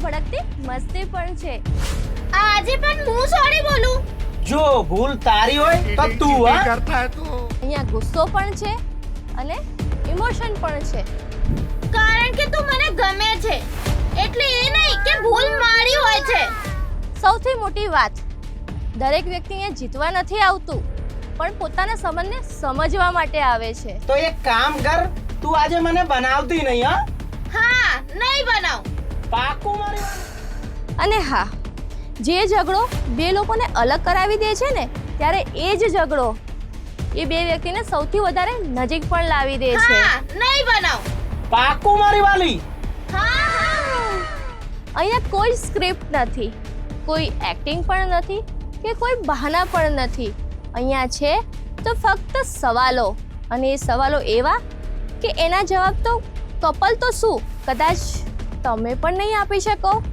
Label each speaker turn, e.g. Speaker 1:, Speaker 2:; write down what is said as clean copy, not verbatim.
Speaker 1: ફડકતી મસ્તી પણ છે.
Speaker 2: આજે પણ હું સોરી બોલું.
Speaker 3: જો ભૂલ તારી હોય તો તું હા
Speaker 4: करता है तो
Speaker 1: અહીંયા ગુસ્સો પણ છે અને ઇમોશન પણ છે.
Speaker 2: કારણ કે તું મને ગમે છે એટલે એ નહીં કે ભૂલ મારી હોય છે.
Speaker 1: સૌથી મોટી વાત, દરેક વ્યક્તિને જીતવા નથી આવતું, પણ પોતાના સંબંધને સમજવા માટે આવે છે.
Speaker 3: તો એક કામ કર, તું આજે મને બનાવતી નહીં હા.
Speaker 2: હા, નહીં બનાવ.
Speaker 3: પાકું મારી વાત.
Speaker 1: અને હા, જે ઝઘડો બે લોકોને અલગ કરાવી દે છે ને, ત્યારે એ જ ઝઘડો એ બે વ્યક્તિને સૌથી વધારે નજીક પણ લાવી દે છે.
Speaker 2: હા, નહીં બનાવ.
Speaker 3: પાકું મારી વાલી.
Speaker 2: હા હા.
Speaker 1: અહીંયા કોઈ સ્ક્રિપ્ટ નથી, કોઈ એક્ટિંગ પણ નથી કે કોઈ બહાના પણ નથી. અહીંયા છે તો ફક્ત સવાલો, અને એ સવાલો એવા કે એના જવાબ તો કપલ તો શું, કદાચ તમે પણ નહીં આપી શકો.